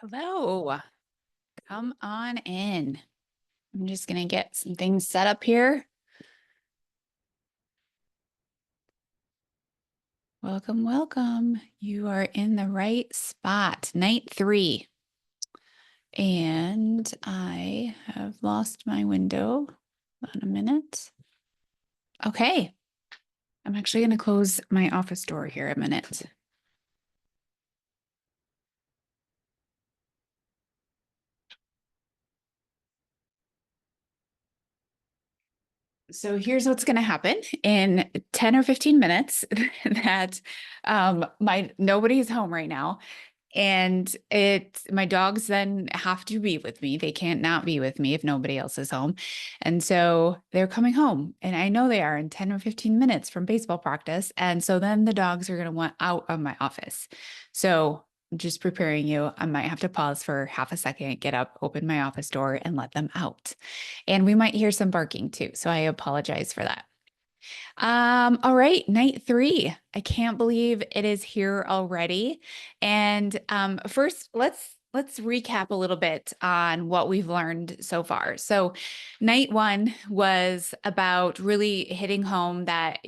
Hello, come on in. I'm just going to get some things set up here. Welcome, welcome. You are in the right spot. Night 3. And I have lost my window. Hold on a minute. Okay. I'm actually going to close my office door here a minute. So here's what's going to happen in 10 or 15 minutes that nobody's home right now. And my dogs then have to be with me. They can't not be with me if nobody else is home. And so they're coming home. And I know they are in 10 or 15 minutes from baseball practice. And so then the dogs are going to want out of my office. So just preparing you, I might have to pause for half a second, get up, open my office door, and let them out. And we might hear some barking too. So I apologize for that. All right, night 3. I can't believe it is here already. And first, let's recap a little bit on what we've learned so far. So, night 1 was about really hitting home that,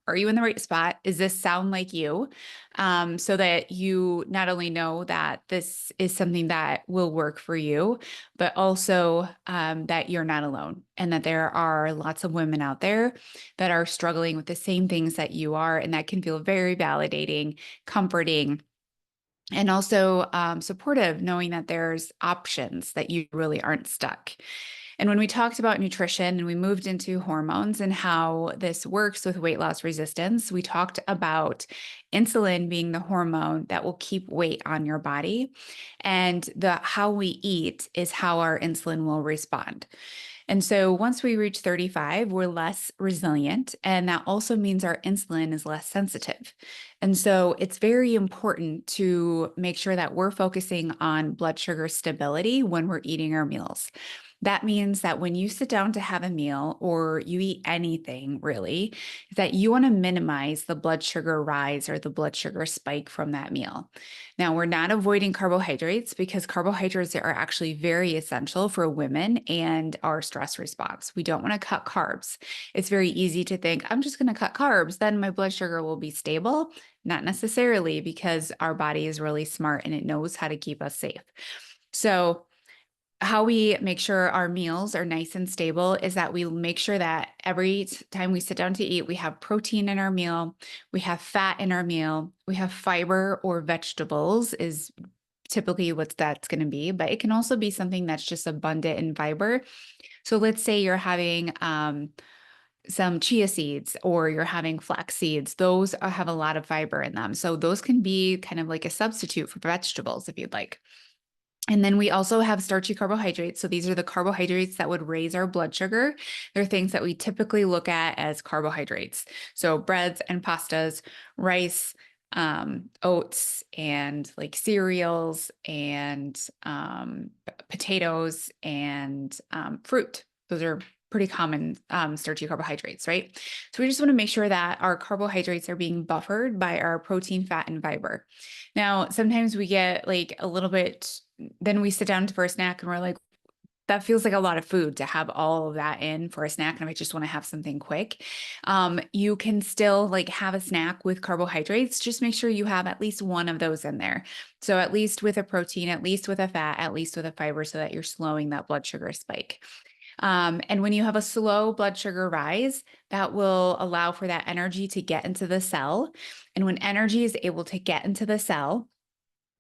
are you in the right spot? Does this sound like you? So that you not only know that this is something that will work for you, but also that you're not alone and that there are lots of women out there that are struggling with the same things that you are. And that can feel very validating, comforting, and also supportive, knowing that there's options, that you really aren't stuck. And when we talked about nutrition and we moved into hormones and how this works with weight loss resistance, we talked about insulin being the hormone that will keep weight on your body. And how we eat is how our insulin will respond. And so once we reach 35, we're less resilient. And that also means our insulin is less sensitive. And so it's very important to make sure that we're focusing on blood sugar stability when we're eating our meals. That means that when you sit down to have a meal or you eat anything really, that you want to minimize the blood sugar rise or the blood sugar spike from that meal. Now, we're not avoiding carbohydrates because carbohydrates are actually very essential for women and our stress response. We don't want to cut carbs. It's very easy to think, I'm just going to cut carbs, then my blood sugar will be stable. Not necessarily, because our body is really smart and it knows how to keep us safe. So, how we make sure our meals are nice and stable is that we make sure that every time we sit down to eat, we have protein in our meal, we have fat in our meal, we have fiber or vegetables is typically what that's going to be, but it can also be something that's just abundant in fiber. So let's say you're having some chia seeds or you're having flax seeds. Those have a lot of fiber in them. So those can be kind of like a substitute for vegetables if you'd like. And then we also have starchy carbohydrates. So these are the carbohydrates that would raise our blood sugar. They're things that we typically look at as carbohydrates. So breads and pastas, rice, oats, and like cereals, and potatoes, and fruit. Those are pretty common starchy carbohydrates, right? So we just want to make sure that our carbohydrates are being buffered by our protein, fat, and fiber. Now, sometimes we get like a little bit, then we sit down for a snack and we're like, that feels like a lot of food to have all of that in for a snack. And I just want to have something quick. You can still like have a snack with carbohydrates. Just make sure you have at least one of those in there. So at least with a protein, at least with a fat, at least with a fiber, so that you're slowing that blood sugar spike. And when you have a slow blood sugar rise, that will allow for that energy to get into the cell. And when energy is able to get into the cell,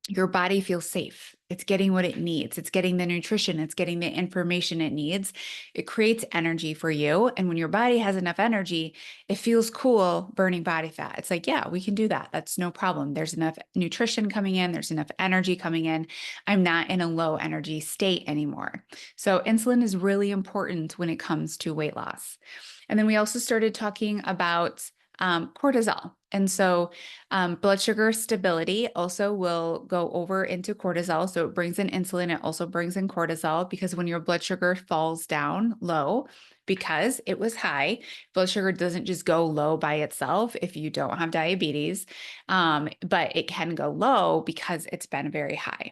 your body feels safe. It's getting what it needs. It's getting the nutrition. It's getting the information it needs. It creates energy for you. And when your body has enough energy, it feels cool burning body fat. It's like, yeah, we can do that. That's no problem. There's enough nutrition coming in. There's enough energy coming in. I'm not in a low energy state anymore. So insulin is really important when it comes to weight loss. And then we also started talking about cortisol. And so blood sugar stability also will go over into cortisol. So it brings in insulin. It also brings in cortisol, because when your blood sugar falls down low because it was high, blood sugar doesn't just go low by itself if you don't have diabetes, but it can go low because it's been very high.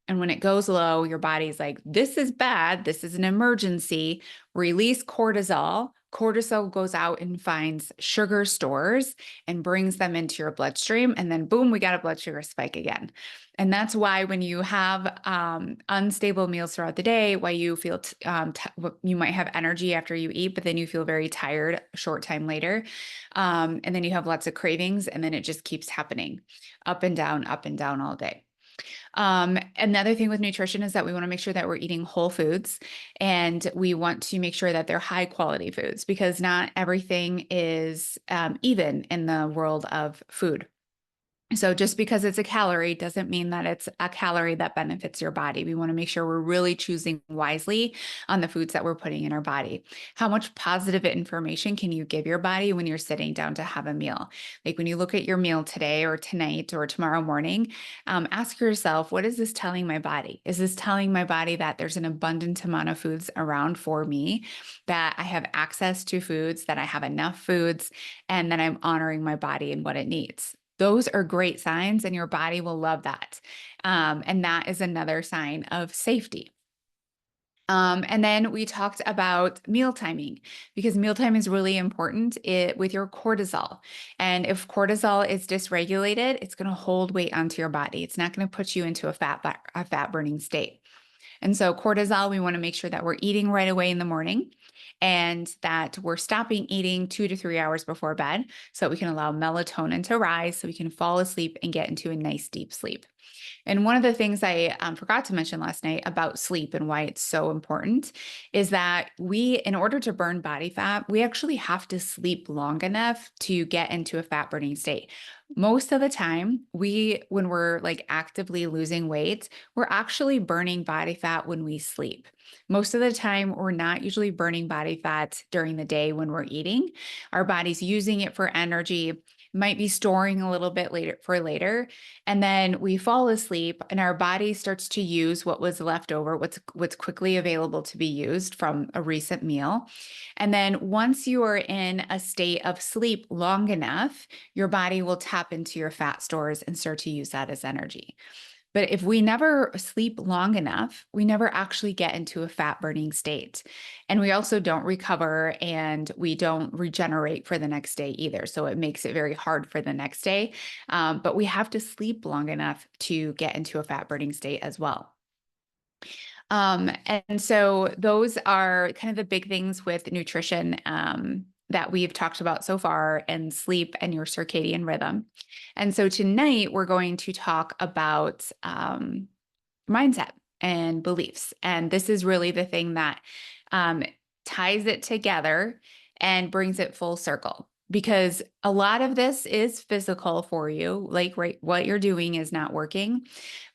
And when it goes low, your body's like, this is bad. This is an emergency. Release cortisol. Cortisol goes out and finds sugar stores and brings them into your bloodstream. And then boom, we got a blood sugar spike again. And that's why when you have unstable meals throughout the day, why you feel you might have energy after you eat, but then you feel very tired a short time later. And then you have lots of cravings, and then it just keeps happening up and down all day. Another thing with nutrition is that we want to make sure that we're eating whole foods, and we want to make sure that they're high quality foods, because not everything is even in the world of food. So just because it's a calorie doesn't mean that it's a calorie that benefits your body. We want to make sure we're really choosing wisely on the foods that we're putting in our body. How much positive information can you give your body when you're sitting down to have a meal? Like when you look at your meal today or tonight or tomorrow morning, ask yourself, what is this telling my body? Is this telling my body that there's an abundant amount of foods around for me, that I have access to foods, that I have enough foods, and that I'm honoring my body and what it needs? Those are great signs, and your body will love that. And that is another sign of safety. And then we talked about meal timing, because mealtime is really important with your cortisol. And if cortisol is dysregulated, it's going to hold weight onto your body. It's not going to put you into a fat burning state. And so cortisol, we want to make sure that we're eating right away in the morning, and that we're stopping eating 2 to 3 hours before bed, so that we can allow melatonin to rise, so we can fall asleep and get into a nice deep sleep. And one of the things I forgot to mention last night about sleep and why it's so important is that in order to burn body fat, we actually have to sleep long enough to get into a fat burning state. Most of the time, when we're like actively losing weight, we're actually burning body fat when we sleep. Most of the time, we're not usually burning body fat during the day when we're eating. Our body's using it for energy, might be storing a little bit later, and then we fall asleep and our body starts to use what was left over, what's quickly available to be used from a recent meal. And then once you are in a state of sleep long enough, your body will tap into your fat stores and start to use that as energy. But if we never sleep long enough, we never actually get into a fat burning state. And we also don't recover, and we don't regenerate for the next day either. So it makes it very hard for the next day. But we have to sleep long enough to get into a fat burning state as well. And so those are kind of the big things with nutrition that we've talked about so far, and sleep and your circadian rhythm. And so tonight we're going to talk about mindset and beliefs. And this is really the thing that ties it together and brings it full circle, because a lot of this is physical for you, like what you're doing is not working,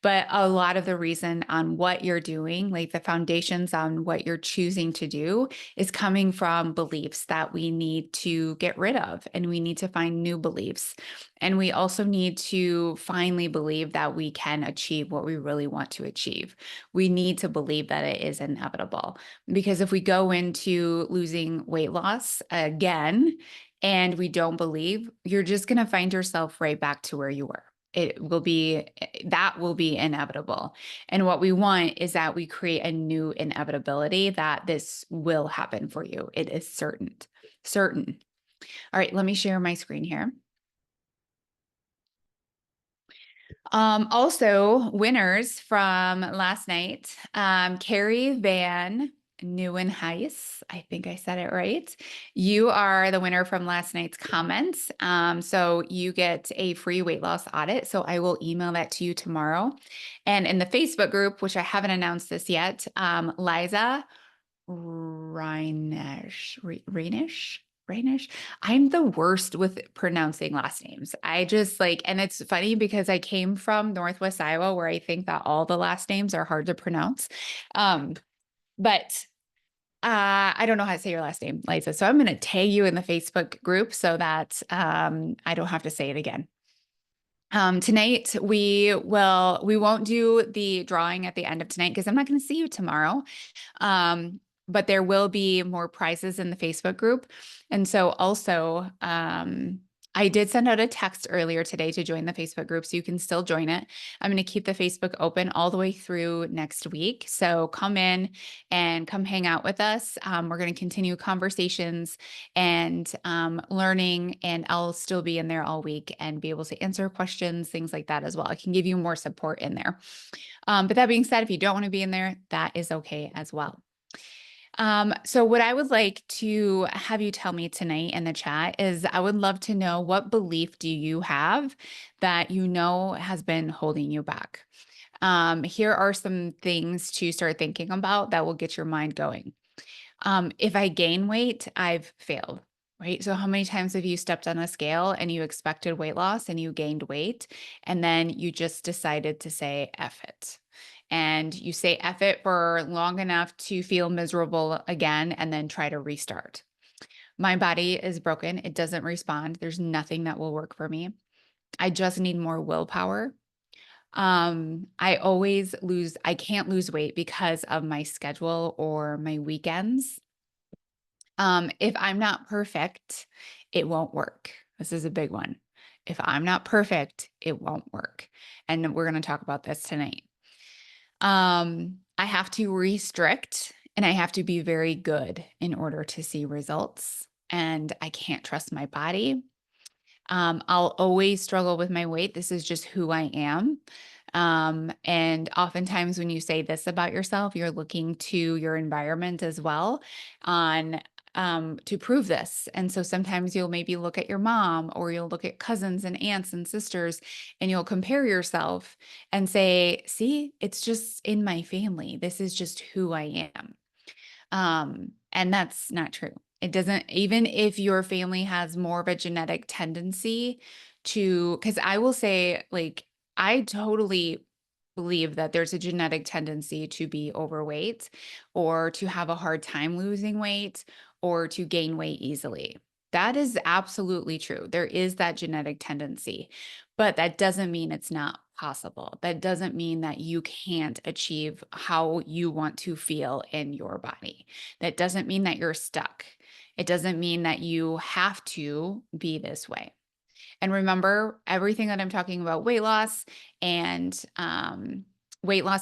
but a lot of the reason on what you're doing, like the foundations on what you're choosing to do, is coming from beliefs that we need to get rid of, and we need to find new beliefs. And we also need to finally believe that we can achieve what we really want to achieve. We need to believe that it is inevitable, because if we go into losing weight loss again and we don't believe, you're just going to find yourself right back to where you were. That will be inevitable. And what we want is that we create a new inevitability that this will happen for you. It is certain. All right, let me share my screen here. Also, winners from last night, Carrie Van Nieuwenhuis, I think I said it right. You are the winner from last night's comments. So you get a free weight loss audit. So I will email that to you tomorrow. And in the Facebook group, which I haven't announced this yet, Liza Rainish. I'm the worst with pronouncing last names. I just and it's funny because I came from Northwest Iowa, where I think that all the last names are hard to pronounce. But I don't know how to say your last name, Liza. So I'm going to tag you in the Facebook group so that I don't have to say it again. Tonight we won't do the drawing at the end of tonight, because I'm not going to see you tomorrow. But there will be more prizes in the Facebook group. And so also, I did send out a text earlier today to join the Facebook group, so you can still join it. I'm going to keep the Facebook open all the way through next week. So come in and come hang out with us. We're going to continue conversations and learning, and I'll still be in there all week and be able to answer questions, things like that as well. I can give you more support in there. But that being said, if you don't want to be in there, that is okay as well. So what I would like to have you tell me tonight in the chat is I would love to know, what belief do you have that you know has been holding you back? Here are some things to start thinking about that will get your mind going. If I gain weight, I've failed. Right. So, how many times have you stepped on a scale and you expected weight loss and you gained weight, and then you just decided to say F it? And you say F it for long enough to feel miserable again and then try to restart. My body is broken. It doesn't respond. There's nothing that will work for me. I just need more willpower. I can't lose weight because of my schedule or my weekends. If I'm not perfect, it won't work. This is a big one. If I'm not perfect, it won't work. And we're going to talk about this tonight. I have to restrict and I have to be very good in order to see results. And I can't trust my body. I'll always struggle with my weight. This is just who I am. And oftentimes when you say this about yourself, you're looking to your environment as well on to prove this. And so sometimes you'll maybe look at your mom or you'll look at cousins and aunts and sisters and you'll compare yourself and say, see, it's just in my family. This is just who I am. And that's not true. It doesn't, even if your family has more of a genetic tendency to, because I will say, like, I totally believe that there's a genetic tendency to be overweight or to have a hard time losing weight or to gain weight easily. That is absolutely true. There is that genetic tendency, but that doesn't mean it's not possible. That doesn't mean that you can't achieve how you want to feel in your body. That doesn't mean that you're stuck. It doesn't mean that you have to be this way. And remember, everything that I'm talking about weight loss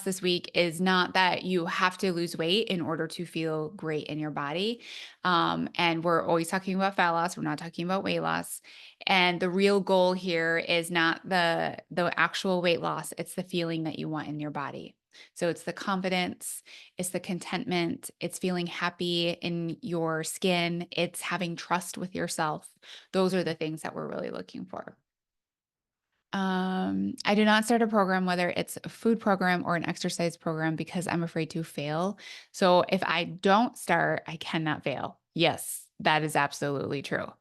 this week is not that you have to lose weight in order to feel great in your body. And we're always talking about fat loss. We're not talking about weight loss. And the real goal here is not the actual weight loss. It's the feeling that you want in your body. So it's the confidence, it's the contentment, it's feeling happy in your skin, it's having trust with yourself. Those are the things that we're really looking for. I do not start a program, whether it's a food program or an exercise program, because I'm afraid to fail. So if I don't start, I cannot fail. Yes, that is absolutely true.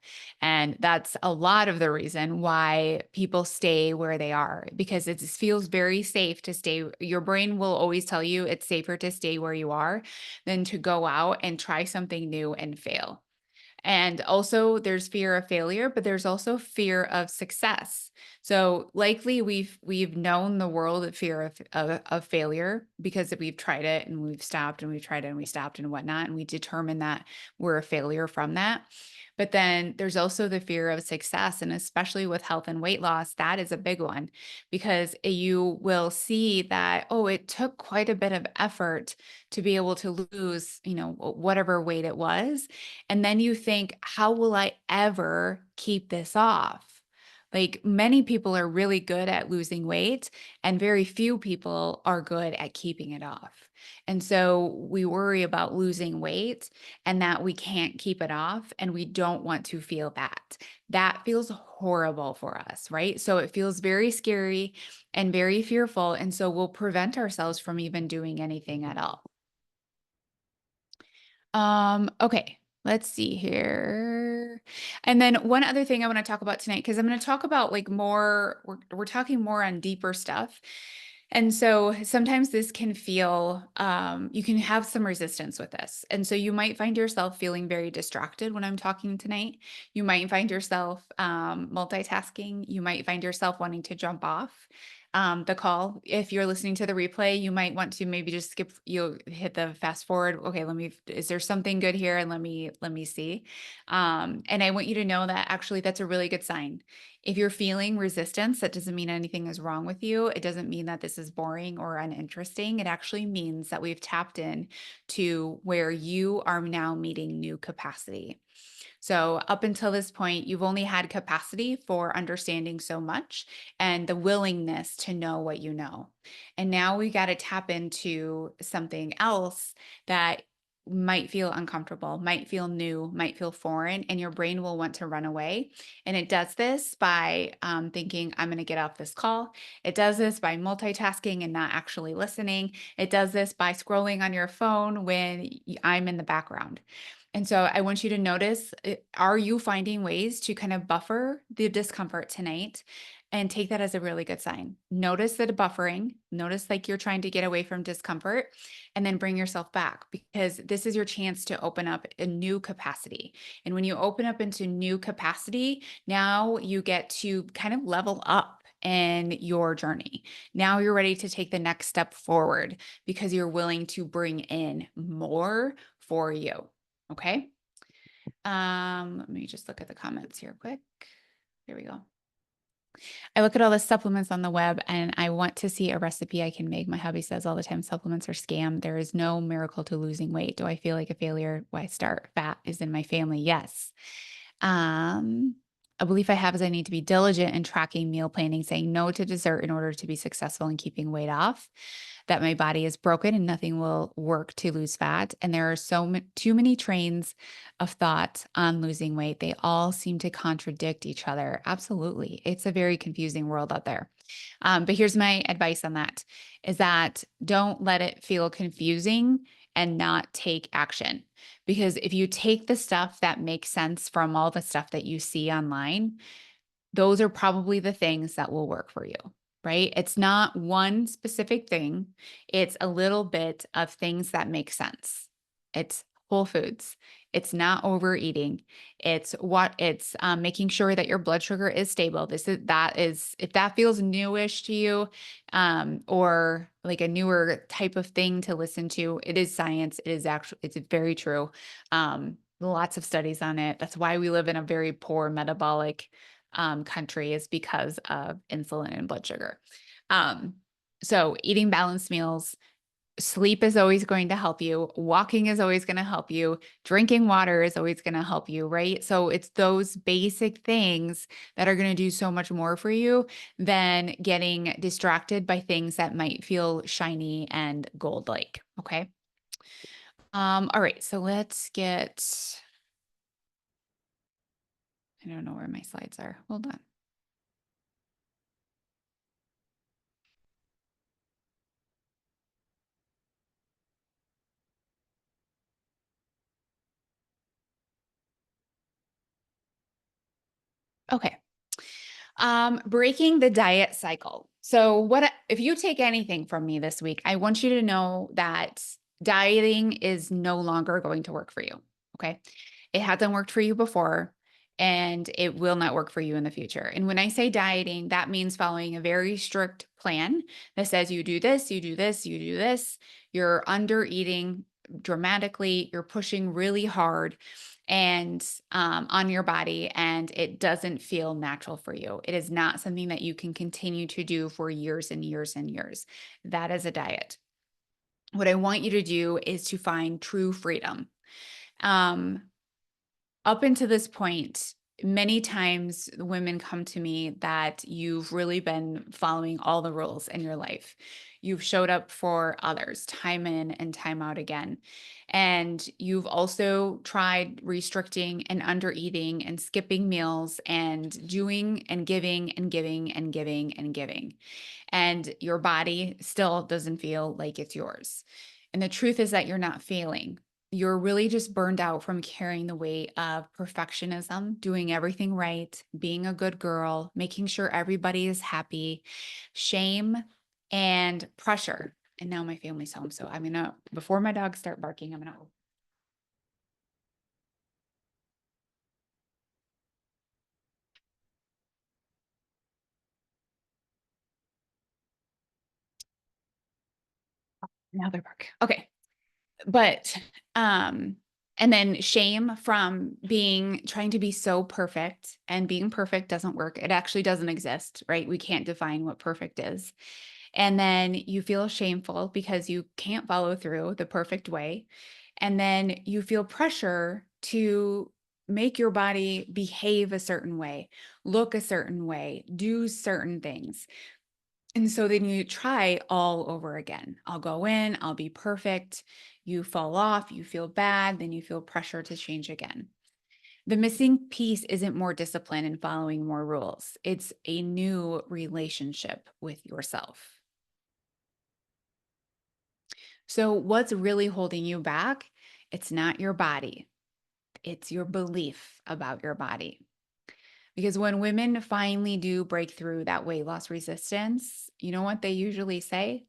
And that's a lot of the reason why people stay where they are, because it just feels very safe to stay. Your brain will always tell you it's safer to stay where you are than to go out and try something new and fail. And also there's fear of failure, but there's also fear of success. So likely we've known the world of fear of failure because we've tried it and we've stopped and we've tried it and we stopped and whatnot. And we determine that we're a failure from that. But then there's also the fear of success. And especially with health and weight loss, that is a big one because you will see that, oh, it took quite a bit of effort to be able to lose, whatever weight it was. And then you think, how will I ever keep this off? Like many people are really good at losing weight, and very few people are good at keeping it off. And so we worry about losing weight and that we can't keep it off, and we don't want to feel that. That feels horrible for us, right? So it feels very scary and very fearful. And so we'll prevent ourselves from even doing anything at all. Okay, let's see here. And then one other thing I want to talk about tonight, because I'm going to talk about like more, we're talking more on deeper stuff. And so sometimes this can feel, you can have some resistance with this. And so you might find yourself feeling very distracted when I'm talking tonight. You might find yourself multitasking. You might find yourself wanting to jump off. the call. If you're listening to the replay, you might want to maybe just skip, you'll hit the fast forward. Okay, is there something good here? And let me see. And I want you to know that actually that's a really good sign. If you're feeling resistance, that doesn't mean anything is wrong with you. It doesn't mean that this is boring or uninteresting. It actually means that we've tapped in to where you are now meeting new capacity. So up until this point, you've only had capacity for understanding so much and the willingness to know what you know. And now we got to tap into something else that might feel uncomfortable, might feel new, might feel foreign, and your brain will want to run away. And it does this by thinking, I'm going to get off this call. It does this by multitasking and not actually listening. It does this by scrolling on your phone when I'm in the background. And so I want you to notice, are you finding ways to kind of buffer the discomfort tonight? And take that as a really good sign. Notice the buffering, notice like you're trying to get away from discomfort, and then bring yourself back, because this is your chance to open up a new capacity. And when you open up into new capacity, now you get to kind of level up in your journey. Now you're ready to take the next step forward because you're willing to bring in more for you. Okay. Let me just look at the comments here quick. Here we go. I look at all the supplements on the web and I want to see a recipe I can make. My hubby says all the time supplements are scam. There is no miracle to losing weight. Do I feel like a failure? Why start? Fat is in my family. Yes. Um, a belief I have is I need to be diligent in tracking meal planning, saying no to dessert in order to be successful in keeping weight off, that my body is broken and nothing will work to lose fat. And there are too many trains of thought on losing weight. They all seem to contradict each other. Absolutely. It's a very confusing world out there. But here's my advice on that is that don't let it feel confusing and not take action. Because if you take the stuff that makes sense from all the stuff that you see online, those are probably the things that will work for you, right? It's not one specific thing, it's a little bit of things that make sense. It's whole foods. It's not overeating. It's making sure that your blood sugar is stable. If that feels newish to you, or like a newer type of thing to listen to, it is science. It's very true. Lots of studies on it. That's why we live in a very poor metabolic country, is because of insulin and blood sugar. So eating balanced meals, sleep is always going to help you. Walking is always going to help you. Drinking water is always going to help you, right? So it's those basic things that are going to do so much more for you than getting distracted by things that might feel shiny and gold-like. Okay. All right. So I don't know where my slides are. Hold on. Okay. Breaking the diet cycle. So if you take anything from me this week, I want you to know that dieting is no longer going to work for you. Okay. It hasn't worked for you before and it will not work for you in the future. And when I say dieting, that means following a very strict plan that says you do this, you do this, you do this. You're under eating dramatically, you're pushing really hard and on your body, and it doesn't feel natural for you. It is not something that you can continue to do for years and years and years. That is a diet. What I want you to do is to find true freedom. Um, Up until this point, many times women come to me that you've really been following all the rules in your life. You've showed up for others time in and time out again. And you've also tried restricting and under eating and skipping meals and doing and giving and giving and giving and giving. And your body still doesn't feel like it's yours. And the truth is that you're not failing. You're really just burned out from carrying the weight of perfectionism, doing everything right, being a good girl, making sure everybody is happy, shame, and pressure. And now my family's home. So before my dogs start barking, I'm gonna Another book. Okay. But, and then shame from trying to be so perfect, and being perfect doesn't work. It actually doesn't exist, right? We can't define what perfect is. And then you feel shameful because you can't follow through the perfect way. And then you feel pressure to make your body behave a certain way, look a certain way, do certain things. And so then you try all over again. I'll go in, I'll be perfect. You fall off, you feel bad, then you feel pressure to change again. The missing piece isn't more discipline and following more rules, it's a new relationship with yourself. So, what's really holding you back? It's not your body, it's your belief about your body. Because when women finally do break through that weight loss resistance, you know what they usually say?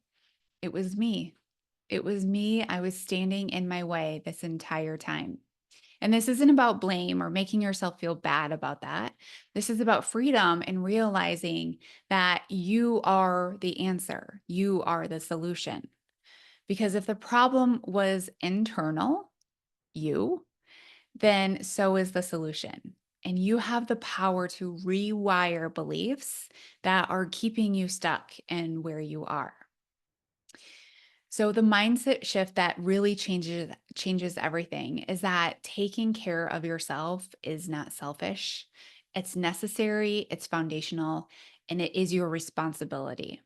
It was me. It was me. I was standing in my way this entire time. And this isn't about blame or making yourself feel bad about that. This is about freedom and realizing that you are the answer, you are the solution. Because if the problem was internal, you, then so is the solution. And you have the power to rewire beliefs that are keeping you stuck in where you are. So the mindset shift that really changes everything is that taking care of yourself is not selfish. It's necessary, it's foundational, and it is your responsibility.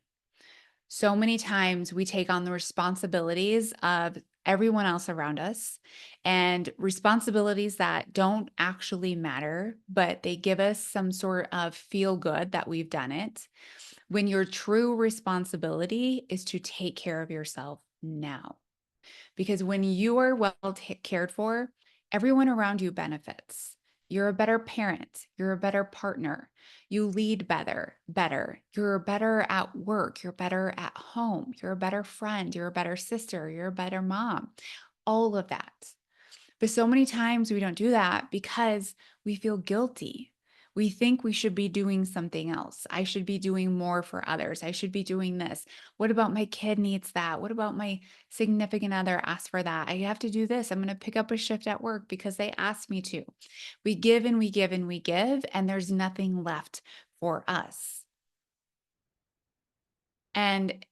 So many times we take on the responsibilities of everyone else around us, and responsibilities that don't actually matter, but they give us some sort of feel good that we've done it, when your true responsibility is to take care of yourself now. Because when you are well cared for, everyone around you benefits. You're a better parent, you're a better partner, you lead better. You're better at work, you're better at home, you're a better friend, you're a better sister, you're a better mom. All of that. But so many times we don't do that because we feel guilty. We think we should be doing something else. I should be doing more for others. I should be doing this. What about my kid needs that? What about my significant other asked for that? I have to do this. I'm going to pick up a shift at work because they asked me to. We give and we give and we give, and there's nothing left for us. And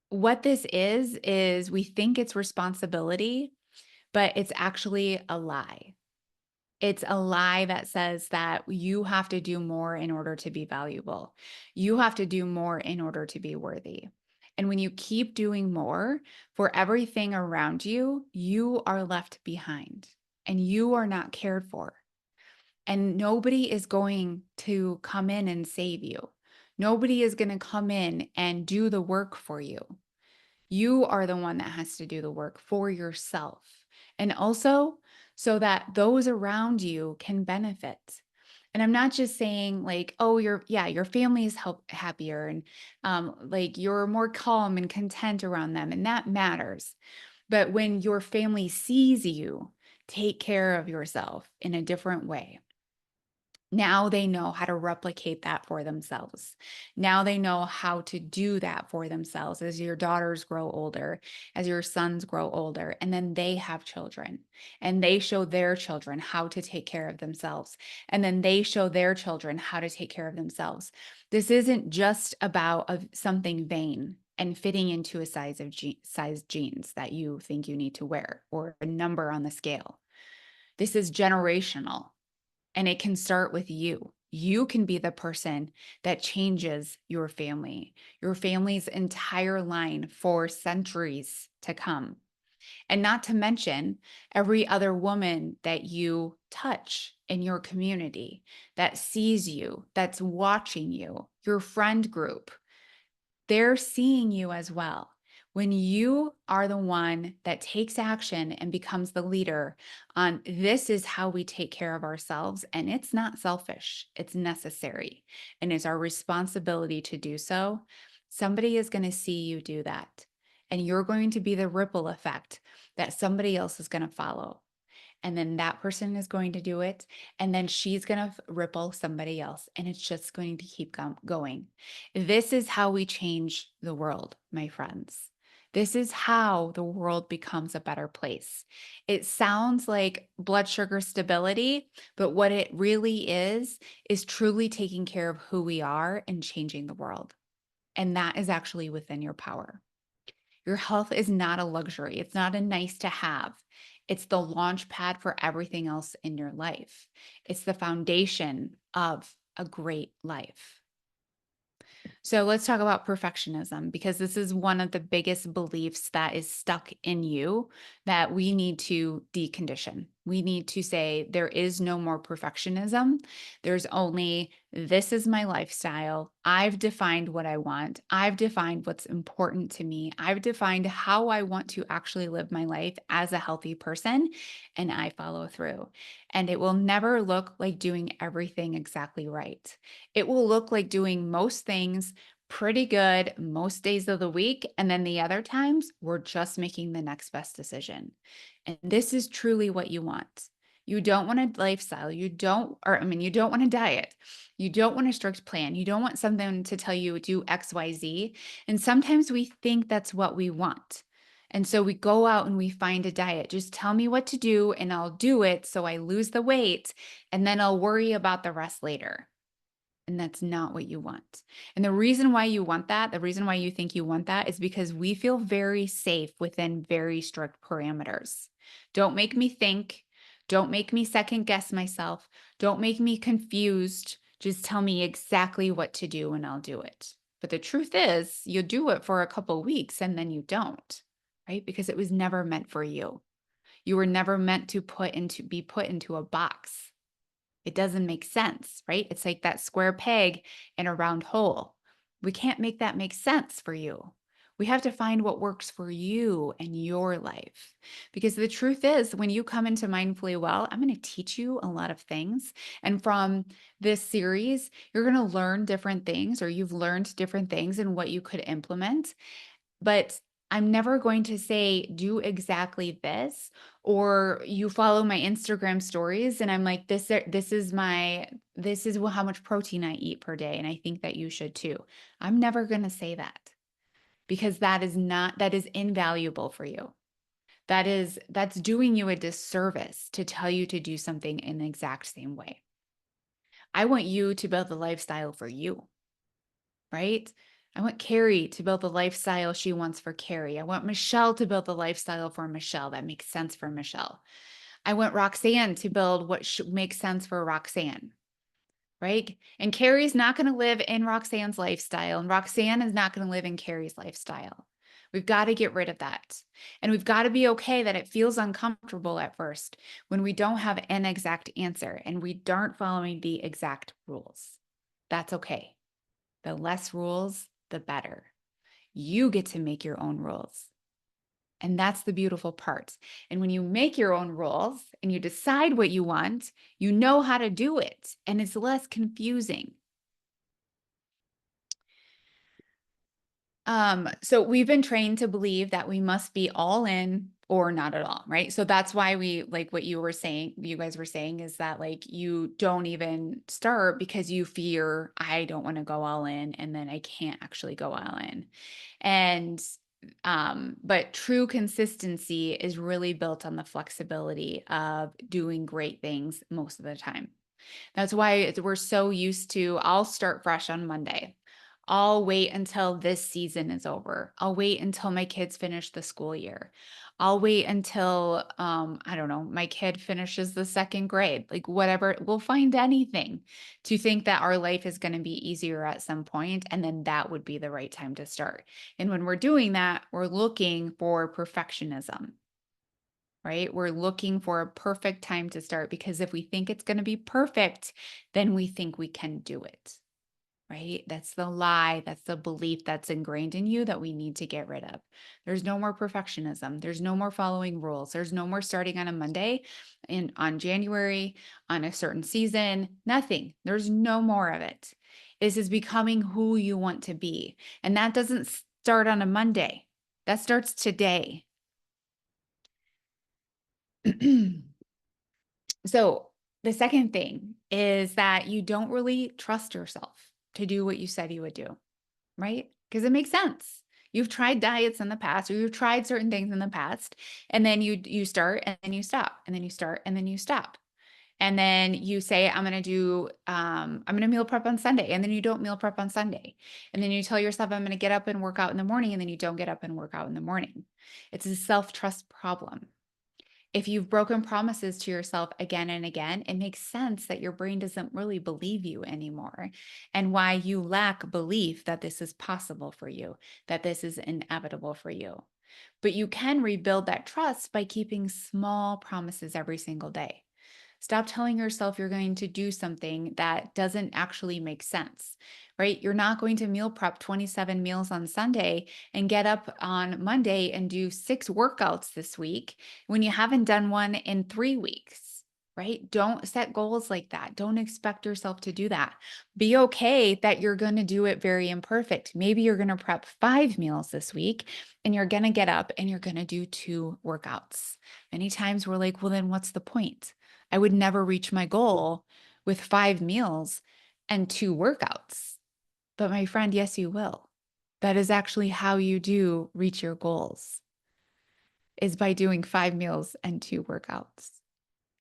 what this is we think it's responsibility, but it's actually a lie. It's a lie that says that you have to do more in order to be valuable. You have to do more in order to be worthy. And when you keep doing more for everything around you, you are left behind and you are not cared for. And nobody is going to come in and save you. Nobody is going to come in and do the work for you. You are the one that has to do the work for yourself. And also so that those around you can benefit. And I'm not just saying like, oh, your family is happier and like you're more calm and content around them. And that matters. But when your family sees you take care of yourself in a different way, now they know how to replicate that for themselves. Now they know how to do that for themselves as your daughters grow older, as your sons grow older, and then they have children and they show their children how to take care of themselves. And then they show their children how to take care of themselves. This isn't just about something vain and fitting into a size jeans that you think you need to wear or a number on the scale. This is generational. And it can start with you. You can be the person that changes your family's entire line for centuries to come. And not to mention every other woman that you touch in your community that sees you, that's watching you, your friend group, they're seeing you as well. When you are the one that takes action and becomes the leader on this is how we take care of ourselves, and it's not selfish, it's necessary, and it's our responsibility to do so, somebody is going to see you do that. And you're going to be the ripple effect that somebody else is going to follow. And then that person is going to do it. And then she's going to ripple somebody else. And it's just going to keep going. This is how we change the world, my friends. This is how the world becomes a better place. It sounds like blood sugar stability, but what it really is truly taking care of who we are and changing the world. And that is actually within your power. Your health is not a luxury. It's not a nice to have. It's the launch pad for everything else in your life. It's the foundation of a great life. So let's talk about perfectionism because this is one of the biggest beliefs that is stuck in you that we need to decondition. We need to say there is no more perfectionism. There's only this is my lifestyle. I've defined what I want. I've defined what's important to me. I've defined how I want to actually live my life as a healthy person, and I follow through. And it will never look like doing everything exactly right. It will look like doing most things pretty good most days of the week. And then the other times, we're just making the next best decision. And this is truly what you want. You don't want a lifestyle. You don't want a diet. You don't want a strict plan. You don't want something to tell you do X, Y, Z. And sometimes we think that's what we want. And so we go out and we find a diet. Just tell me what to do and I'll do it so I lose the weight and then I'll worry about the rest later. And that's not what you want. And the reason why you want that, the reason why you think you want that is because we feel very safe within very strict parameters. Don't make me think. Don't make me second guess myself. Don't make me confused. Just tell me exactly what to do and I'll do it. But the truth is, you do it for a couple weeks and then you don't, right? Because it was never meant for you. You were never meant to be put into a box. It doesn't make sense, right? It's like that square peg in a round hole. We can't make that make sense for you. We have to find what works for you and your life. Because the truth is, when you come into Mindfully Well, I'm going to teach you a lot of things. And from this series, you're going to learn different things, or you've learned different things and what you could implement. But I'm never going to say, do exactly this, or you follow my Instagram stories and I'm like, this is how much protein I eat per day. And I think that you should too. I'm never going to say that because that is invaluable for you. That's doing you a disservice to tell you to do something in the exact same way. I want you to build the lifestyle for you, right? I want Carrie to build the lifestyle she wants for Carrie. I want Michelle to build the lifestyle for Michelle that makes sense for Michelle. I want Roxanne to build what makes sense for Roxanne, right? And Carrie's not going to live in Roxanne's lifestyle, and Roxanne is not going to live in Carrie's lifestyle. We've got to get rid of that. And we've got to be okay that it feels uncomfortable at first when we don't have an exact answer and we aren't following the exact rules. That's okay. The less rules, the better. You get to make your own rules. And that's the beautiful part. And when you make your own rules and you decide what you want, you know how to do it, and it's less confusing. So we've been trained to believe that we must be all in or not at all, right? So that's why we like what you guys were saying is that like you don't even start because you fear I don't want to go all in and then I can't actually go all in. And but true consistency is really built on the flexibility of doing great things most of the time. That's why we're so used to, I'll start fresh on Monday. I'll wait until this season is over. I'll wait until my kids finish the school year. I'll wait until, I don't know, my kid finishes the second grade, like whatever. We'll find anything to think that our life is going to be easier at some point, and then that would be the right time to start. And when we're doing that, we're looking for perfectionism, right? We're looking for a perfect time to start because if we think it's going to be perfect, then we think we can do it, right? That's the lie. That's the belief that's ingrained in you that we need to get rid of. There's no more perfectionism. There's no more following rules. There's no more starting on a Monday and on January on a certain season. Nothing. There's no more of it. This is becoming who you want to be. And that doesn't start on a Monday. That starts today. So the second thing is that you don't really trust yourself to do what you said you would do, right? Because it makes sense. You've tried diets in the past, or you've tried certain things in the past, and then you start and then you stop, and then you start and then you stop. And then you say, I'm going to meal prep on Sunday. And then you don't meal prep on Sunday. And then you tell yourself, I'm going to get up and work out in the morning. And then you don't get up and work out in the morning. It's a self-trust problem. If you've broken promises to yourself again and again, it makes sense that your brain doesn't really believe you anymore, and why you lack belief that this is possible for you, that this is inevitable for you. But you can rebuild that trust by keeping small promises every single day. Stop telling yourself you're going to do something that doesn't actually make sense, right? You're not going to meal prep 27 meals on Sunday and get up on Monday and do 6 workouts this week when you haven't done one in 3 weeks, right? Don't set goals like that. Don't expect yourself to do that. Be okay that you're going to do it very imperfect. Maybe you're going to prep 5 meals this week and you're going to get up and you're going to do 2 workouts. Many times we're like, well, then what's the point? I would never reach my goal with 5 meals and 2 workouts. But my friend, yes, you will. That is actually how you do reach your goals, is by doing 5 meals and 2 workouts.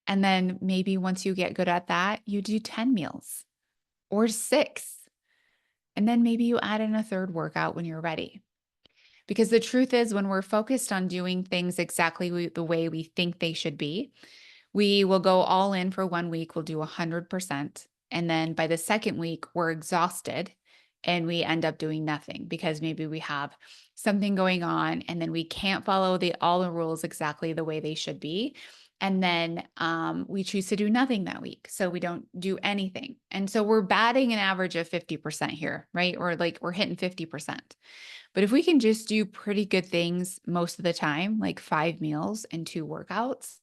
And then maybe once you get good at that, you do 10 meals or 6. And then maybe you add in a third workout when you're ready. Because the truth is, when we're focused on doing things exactly the way we think they should be, we will go all in for one week, we'll do 100%. And then by the second week, we're exhausted and we end up doing nothing because maybe we have something going on and then we can't follow all the rules exactly the way they should be. And then we choose to do nothing that week. So we don't do anything. And so we're batting an average of 50% here, right? Or like we're hitting 50%. But if we can just do pretty good things most of the time, like 5 meals and 2 workouts,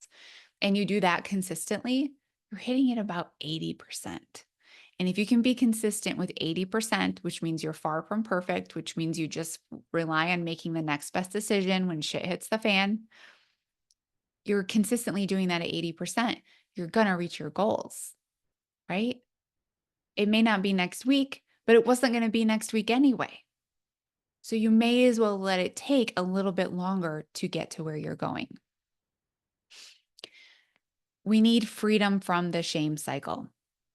and you do that consistently, you're hitting it about 80%. And if you can be consistent with 80%, which means you're far from perfect, which means you just rely on making the next best decision when shit hits the fan, you're consistently doing that at 80%, you're going to reach your goals, right? It may not be next week, but it wasn't going to be next week anyway. So you may as well let it take a little bit longer to get to where you're going. We need freedom from the shame cycle.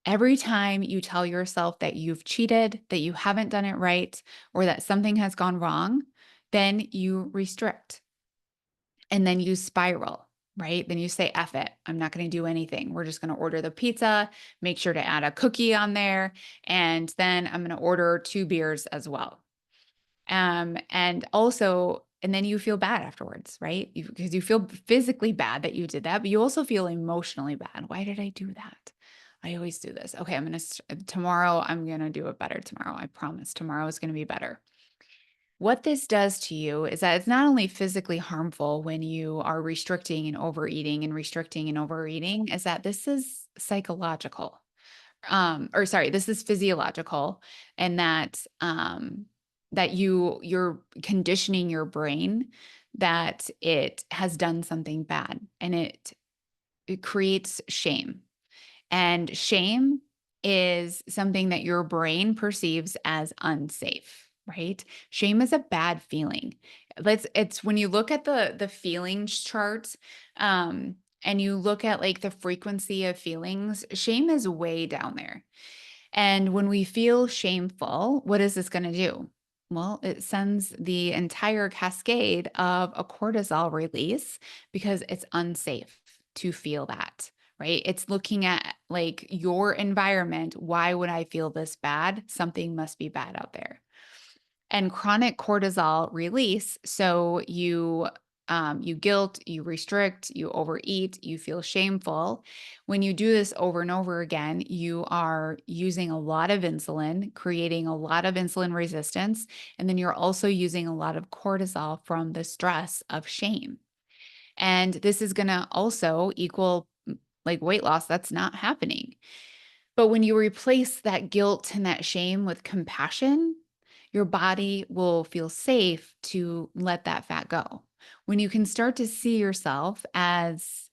Every time you tell yourself that you've cheated, that you haven't done it right, or that something has gone wrong, then you restrict and then you spiral, right? Then you say, F it, I'm not going to do anything. We're just going to order the pizza, make sure to add a cookie on there, and then I'm going to order 2 beers as well. And then you feel bad afterwards, right? Because you feel physically bad that you did that, but you also feel emotionally bad. Why did I do that? I always do this. Okay, tomorrow, I'm going to do it better tomorrow. I promise tomorrow is going to be better. What this does to you is that it's not only physically harmful when you are restricting and overeating and restricting and overeating, is that this is psychological. This is physiological, and that you're conditioning your brain that it has done something bad, and it creates shame. And shame is something that your brain perceives as unsafe, right? Shame is a bad feeling. It's when you look at the feelings charts, and you look at like the frequency of feelings, shame is way down there. And when we feel shameful, what is this going to do? Well, it sends the entire cascade of a cortisol release because it's unsafe to feel that, right? It's looking at like your environment. Why would I feel this bad? Something must be bad out there. And chronic cortisol release. So you guilt, you restrict, you overeat, you feel shameful. When you do this over and over again, you are using a lot of insulin, creating a lot of insulin resistance. And then you're also using a lot of cortisol from the stress of shame. And this is going to also equal like weight loss. That's not happening. But when you replace that guilt and that shame with compassion, your body will feel safe to let that fat go. When you can start to see yourself as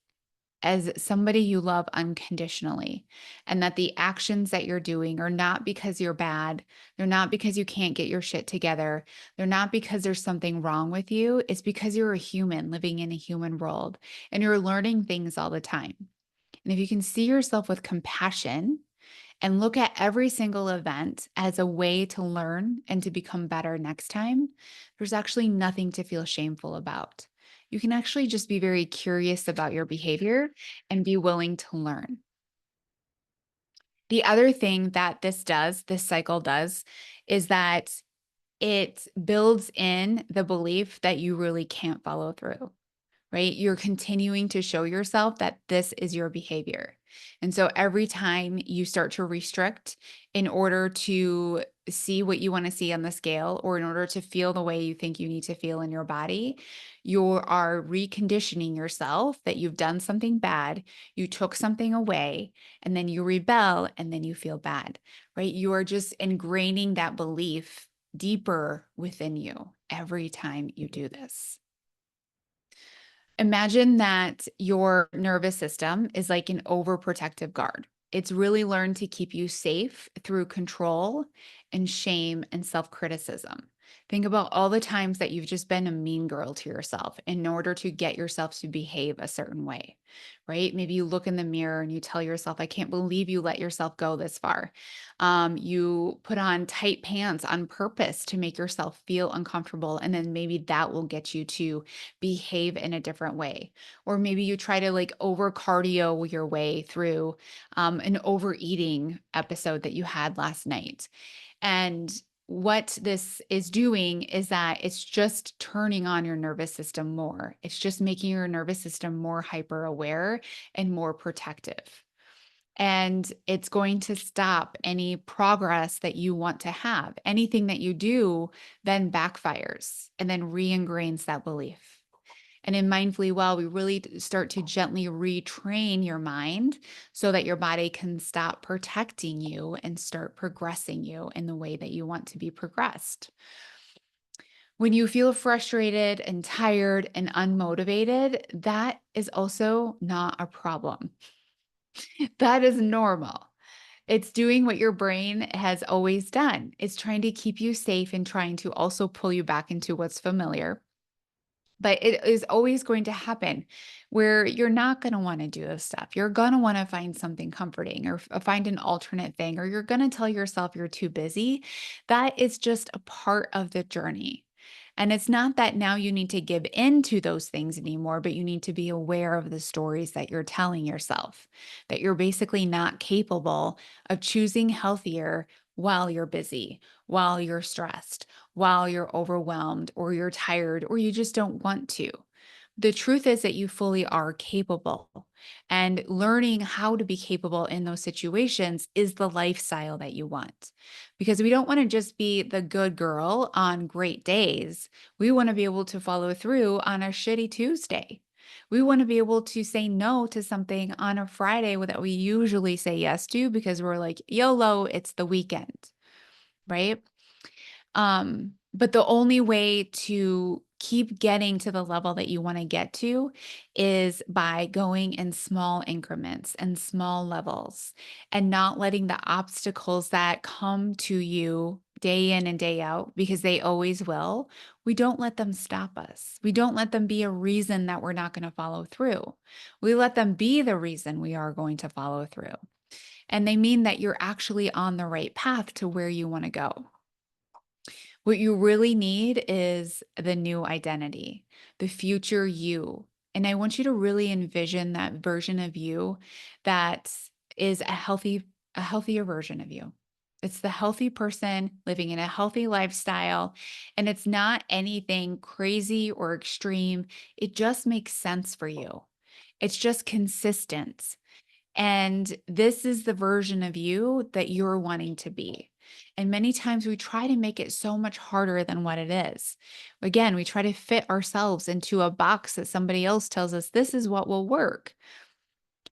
as somebody you love unconditionally, and that the actions that you're doing are not because you're bad. They're not because you can't get your shit together. They're not because there's something wrong with you. It's because you're a human living in a human world and you're learning things all the time. And if you can see yourself with compassion and look at every single event as a way to learn and to become better next time, there's actually nothing to feel shameful about. You can actually just be very curious about your behavior and be willing to learn. The other thing that this cycle does, is that it builds in the belief that you really can't follow through, right? You're continuing to show yourself that this is your behavior. And so every time you start to restrict in order to see what you want to see on the scale, or in order to feel the way you think you need to feel in your body, you are reconditioning yourself that you've done something bad, you took something away, and then you rebel and then you feel bad, right? You are just ingraining that belief deeper within you every time you do this. Imagine that your nervous system is like an overprotective guard. It's really learned to keep you safe through control and shame and self criticism. Think about all the times that you've just been a mean girl to yourself in order to get yourself to behave a certain way, right? Maybe you look in the mirror and you tell yourself, I can't believe you let yourself go this far. You put on tight pants on purpose to make yourself feel uncomfortable. And then maybe that will get you to behave in a different way. Or maybe you try to like over cardio your way through an overeating episode that you had last night. And what this is doing is that it's just turning on your nervous system more. It's just making your nervous system more hyper aware and more protective. And it's going to stop any progress that you want to have. Anything that you do then backfires and then re-ingrains that belief. And in Mindfully Well, we really start to gently retrain your mind so that your body can stop protecting you and start progressing you in the way that you want to be progressed. When you feel frustrated and tired and unmotivated, that is also not a problem. That is normal. It's doing what your brain has always done. It's trying to keep you safe and trying to also pull you back into what's familiar. But it is always going to happen where you're not going to want to do this stuff. You're going to want to find something comforting, or find an alternate thing, or you're going to tell yourself you're too busy. That is just a part of the journey. And it's not that now you need to give in to those things anymore, but you need to be aware of the stories that you're telling yourself, that you're basically not capable of choosing healthier while you're busy, while you're stressed, while you're overwhelmed, or you're tired, or you just don't want to. The truth is that you fully are capable, and learning how to be capable in those situations is the lifestyle that you want. Because we don't want to just be the good girl on great days. We want to be able to follow through on a shitty Tuesday. We want to be able to say no to something on a Friday that we usually say yes to because we're like, YOLO, it's the weekend, right? But the only way to keep getting to the level that you want to get to is by going in small increments and small levels, and not letting the obstacles that come to you day in and day out, because they always will. We don't let them stop us. We don't let them be a reason that we're not going to follow through. We let them be the reason we are going to follow through. And they mean that you're actually on the right path to where you want to go. What you really need is the new identity, the future you. And I want you to really envision that version of you that is a healthier version of you. It's the healthy person living in a healthy lifestyle. And it's not anything crazy or extreme. It just makes sense for you. It's just consistent. And this is the version of you that you're wanting to be. And many times we try to make it so much harder than what it is. Again, we try to fit ourselves into a box that somebody else tells us this is what will work.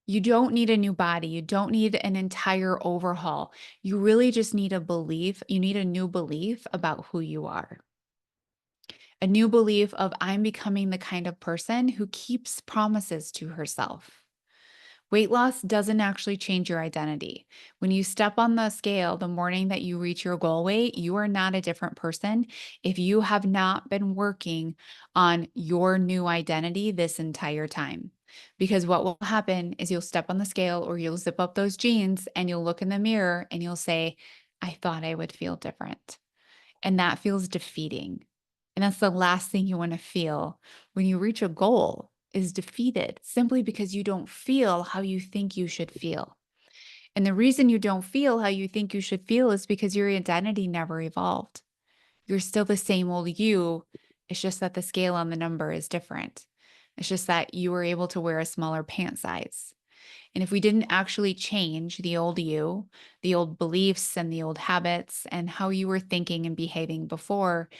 You don't need a new body. You don't need an entire overhaul. You really just need a belief. You need a new belief about who you are. A new belief of I'm becoming the kind of person who keeps promises to herself. Weight loss doesn't actually change your identity. When you step on the scale the morning that you reach your goal weight, you are not a different person if you have not been working on your new identity this entire time. Because what will happen is you'll step on the scale or you'll zip up those jeans and you'll look in the mirror and you'll say, I thought I would feel different. And that feels defeating. And that's the last thing you want to feel when you reach a goal is defeated simply because you don't feel how you think you should feel. And the reason you don't feel how you think you should feel is because your identity never evolved. You're still the same old you. It's just that the scale on the number is different. It's just that you were able to wear a smaller pant size. And if we didn't actually change the old you, the old beliefs and the old habits and how you were thinking and behaving before,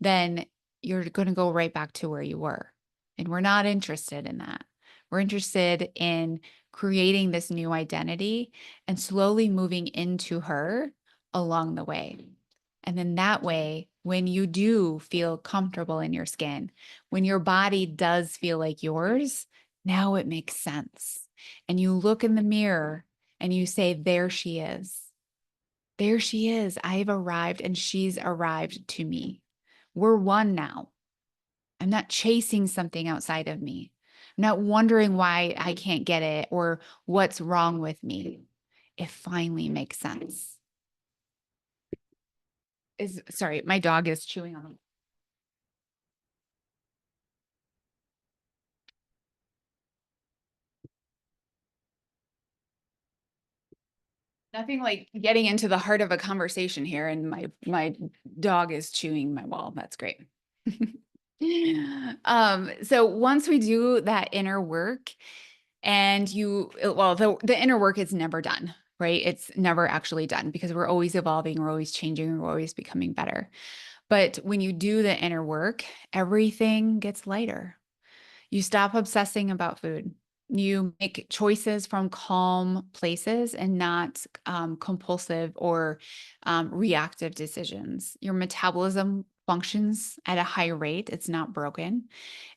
then you're going to go right back to where you were. And we're not interested in that. We're interested in creating this new identity and slowly moving into her along the way. And then that way, when you do feel comfortable in your skin, when your body does feel like yours, now it makes sense. And you look in the mirror and you say, there she is. There she is. I've arrived and she's arrived to me. We're one now. I'm not chasing something outside of me. I'm not wondering why I can't get it or what's wrong with me. It finally makes sense. Sorry, my dog is chewing on. Nothing like getting into the heart of a conversation here, and my dog is chewing my wall. That's great. So once we do that inner work, and the inner work is never done, right? It's never actually done because we're always evolving, we're always changing, we're always becoming better. But when you do the inner work, everything gets lighter. You stop obsessing about food. You make choices from calm places and not compulsive or reactive decisions. Your metabolism functions at a high rate, it's not broken.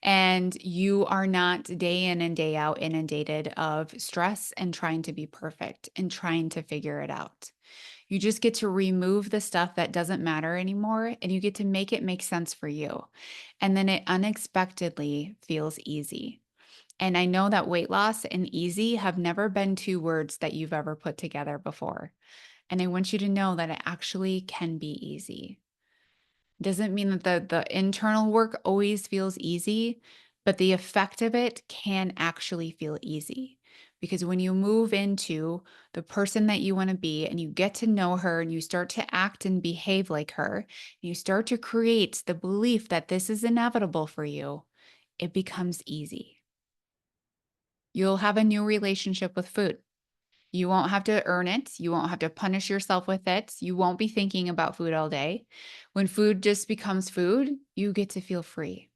And you are not day in and day out inundated of stress and trying to be perfect and trying to figure it out. You just get to remove the stuff that doesn't matter anymore and you get to make it make sense for you. And then it unexpectedly feels easy. And I know that weight loss and easy have never been two words that you've ever put together before. And I want you to know that it actually can be easy. Doesn't mean that the internal work always feels easy, but the effect of it can actually feel easy. Because when you move into the person that you want to be and you get to know her and you start to act and behave like her, you start to create the belief that this is inevitable for you, it becomes easy. You'll have a new relationship with food. You won't have to earn it. You won't have to punish yourself with it. You won't be thinking about food all day. When food just becomes food, you get to feel free.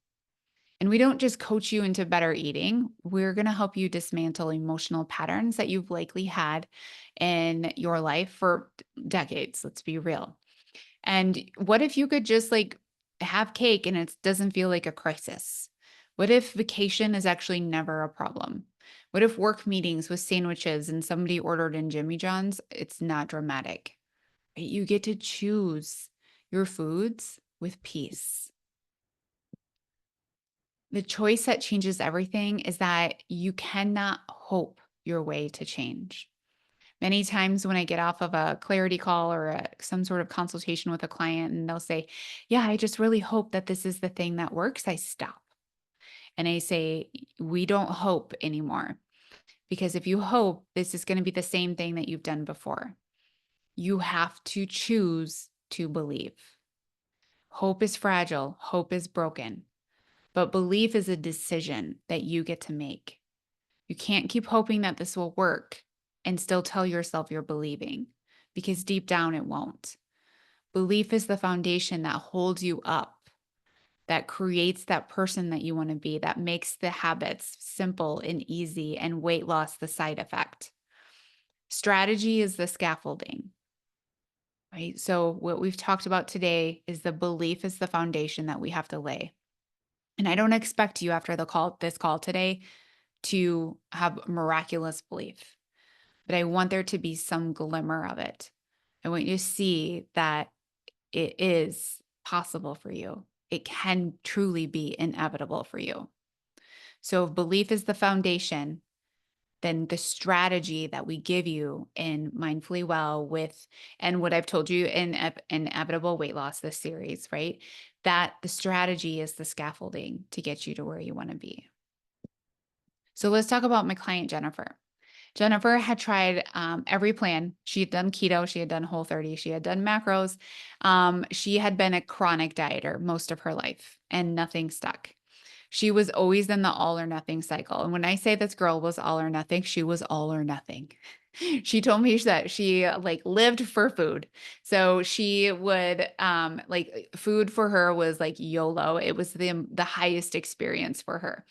And we don't just coach you into better eating. We're going to help you dismantle emotional patterns that you've likely had in your life for decades. Let's be real. And what if you could just like have cake and it doesn't feel like a crisis? What if vacation is actually never a problem? What if work meetings with sandwiches and somebody ordered in Jimmy John's? It's not dramatic. Right? You get to choose your foods with peace. The choice that changes everything is that you cannot hope your way to change. Many times when I get off of a clarity call or some sort of consultation with a client and they'll say, yeah, I just really hope that this is the thing that works, I stop. And I say, we don't hope anymore. Because if you hope, this is going to be the same thing that you've done before. You have to choose to believe. Hope is fragile, hope is broken, but belief is a decision that you get to make. You can't keep hoping that this will work and still tell yourself you're believing because deep down it won't. Belief is the foundation that holds you up, that creates that person that you want to be, that makes the habits simple and easy and weight loss the side effect. Strategy is the scaffolding, right? So what we've talked about today is the belief is the foundation that we have to lay. And I don't expect you after this call today to have miraculous belief, but I want there to be some glimmer of it. I want you to see that it is possible for you. It can truly be inevitable for you. So if belief is the foundation, then the strategy that we give you in Mindfully Well with, and what I've told you in Inevitable Weight Loss, this series, right? That the strategy is the scaffolding to get you to where you want to be. So let's talk about my client, Jennifer. Jennifer had tried every plan. She had done keto, she had done Whole30, she had done macros. She had been a chronic dieter most of her life and nothing stuck. She was always in the all or nothing cycle. And when I say this girl was all or nothing, she was all or nothing. She told me that she like lived for food. So she would like food for her was like YOLO. It was the highest experience for her.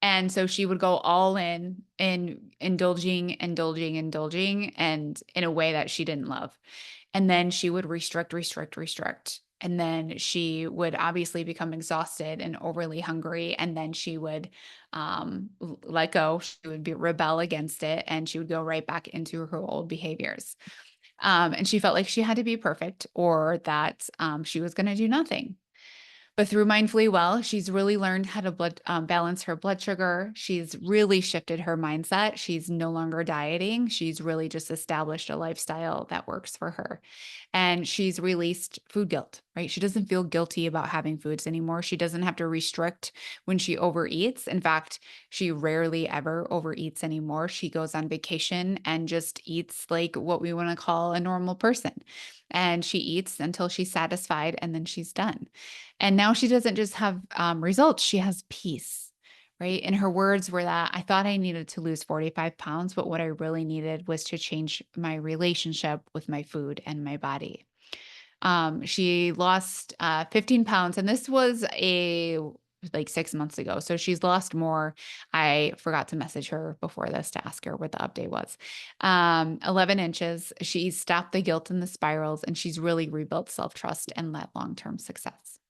And so she would go all in indulging, and in a way that she didn't love. And then she would restrict. And then she would obviously become exhausted and overly hungry. And then she would let go. She would rebel against it, and she would go right back into her old behaviors. And she felt like she had to be perfect, or that she was going to do nothing. But through Mindfully Well, she's really learned how to balance her blood sugar. She's really shifted her mindset. She's no longer dieting. She's really just established a lifestyle that works for her. And she's released food guilt, right? She doesn't feel guilty about having foods anymore. She doesn't have to restrict when she overeats. In fact, she rarely ever overeats anymore. She goes on vacation and just eats like what we want to call a normal person. And she eats until she's satisfied, and then she's done. And now she doesn't just have results, she has peace, right? And her words were that I thought I needed to lose 45 pounds, but what I really needed was to change my relationship with my food and my body. She lost 15 pounds, and this was like 6 months ago. So she's lost more. I forgot to message her before this to ask her what the update was. 11 inches. She's stopped the guilt and the spirals, and she's really rebuilt self-trust and that long-term success.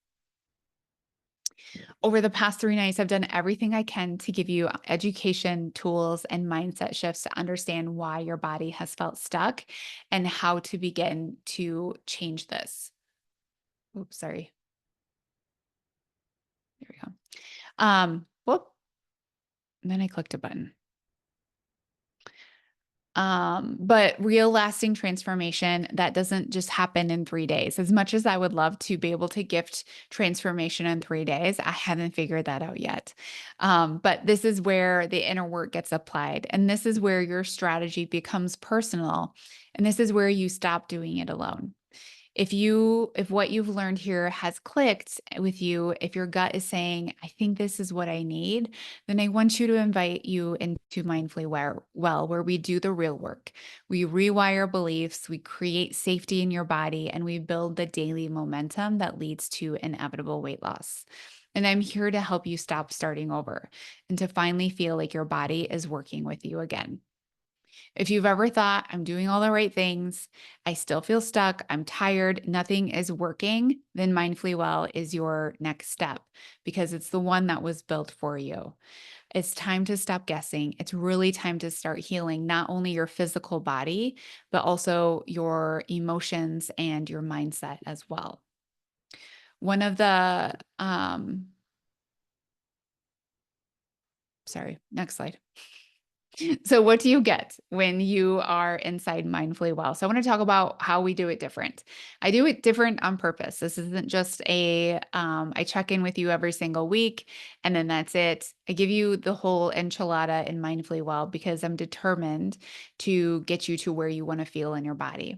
Over the past 3 nights, I've done everything I can to give you education, tools, and mindset shifts to understand why your body has felt stuck and how to begin to change this. Oops, sorry. There we go. Whoop. And then I clicked a button. But real lasting transformation that doesn't just happen in 3 days. As much as I would love to be able to gift transformation in 3 days, I haven't figured that out yet. But this is where the inner work gets applied. And this is where your strategy becomes personal. And this is where you stop doing it alone. If what you've learned here has clicked with you, if your gut is saying, I think this is what I need, then I want you to invite you into Mindfully Well, where we do the real work. We rewire beliefs, we create safety in your body, and we build the daily momentum that leads to inevitable weight loss. And I'm here to help you stop starting over and to finally feel like your body is working with you again. If you've ever thought, I'm doing all the right things, I still feel stuck, I'm tired, nothing is working, then Mindfully Well is your next step, because it's the one that was built for you. It's time to stop guessing. It's really time to start healing not only your physical body, but also your emotions and your mindset as well. One of the, sorry, next slide. So what do you get when you are inside Mindfully Well? So I want to talk about how we do it different. I do it different on purpose. This isn't just I check in with you every single week and then that's it. I give you the whole enchilada in Mindfully Well because I'm determined to get you to where you want to feel in your body.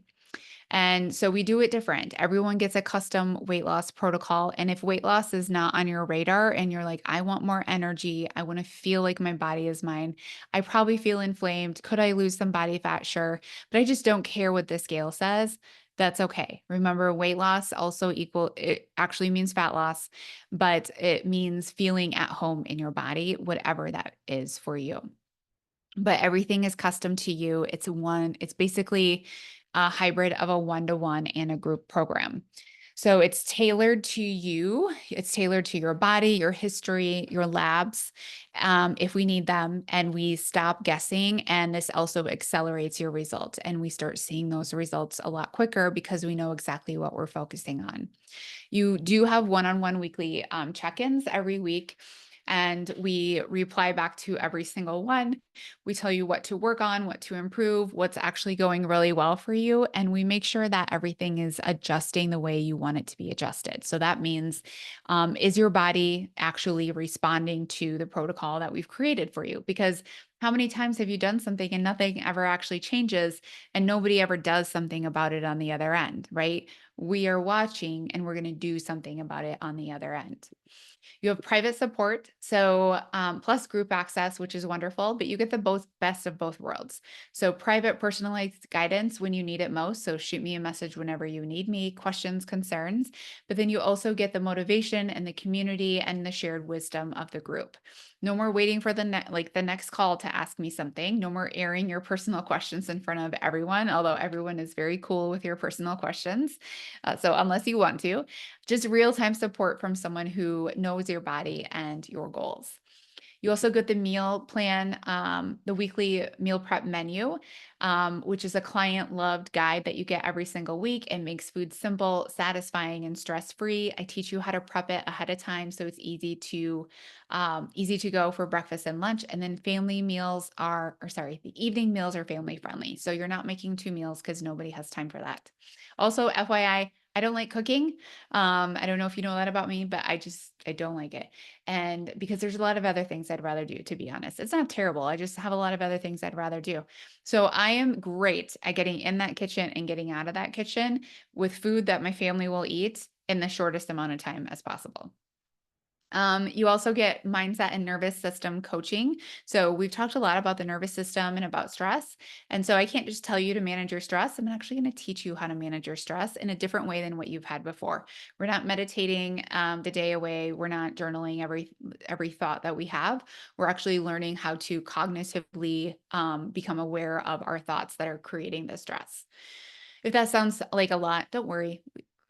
And so we do it different. Everyone gets a custom weight loss protocol. And if weight loss is not on your radar and you're like, I want more energy, I want to feel like my body is mine, I probably feel inflamed. Could I lose some body fat? Sure. But I just don't care what the scale says. That's okay. Remember, weight loss it actually means fat loss, but it means feeling at home in your body, whatever that is for you. But everything is custom to you. It's basically a hybrid of a one-to-one and a group program. So it's tailored to you. It's tailored to your body, your history, your labs, if we need them, and we stop guessing. And this also accelerates your results, and we start seeing those results a lot quicker because we know exactly what we're focusing on. You do have one-on-one weekly check-ins every week, and we reply back to every single one. We tell you what to work on, what to improve, what's actually going really well for you, and we make sure that everything is adjusting the way you want it to be adjusted. So that means, is your body actually responding to the protocol that we've created for you? Because how many times have you done something and nothing ever actually changes and nobody ever does something about it on the other end, right? We are watching and we're going to do something about it on the other end. You have private support, so plus group access, which is wonderful, but you get the both best of both worlds. So private personalized guidance when you need it most. So shoot me a message whenever you need me, questions, concerns, but then you also get the motivation and the community and the shared wisdom of the group. No more waiting for the next call to ask me something. No more airing your personal questions in front of everyone, although everyone is very cool with your personal questions. So unless you want to, just real-time support from someone who knows your body and your goals. You also get the meal plan, the weekly meal prep menu, which is a client-loved guide that you get every single week and makes food simple, satisfying, and stress-free. I teach you how to prep it ahead of time, so it's easy to go for breakfast and lunch. And then family meals are, or sorry, the evening meals are family friendly. So you're not making two meals because nobody has time for that. Also, FYI, I don't like cooking. I don't know if you know that about me, but I don't like it. And because there's a lot of other things I'd rather do, to be honest. It's not terrible. I just have a lot of other things I'd rather do. So I am great at getting in that kitchen and getting out of that kitchen with food that my family will eat in the shortest amount of time as possible. You also get mindset and nervous system coaching. So we've talked a lot about the nervous system and about stress. And so I can't just tell you to manage your stress. I'm actually going to teach you how to manage your stress in a different way than what you've had before. We're not meditating the day away. We're not journaling every thought that we have. We're actually learning how to cognitively become aware of our thoughts that are creating the stress. If that sounds like a lot, don't worry.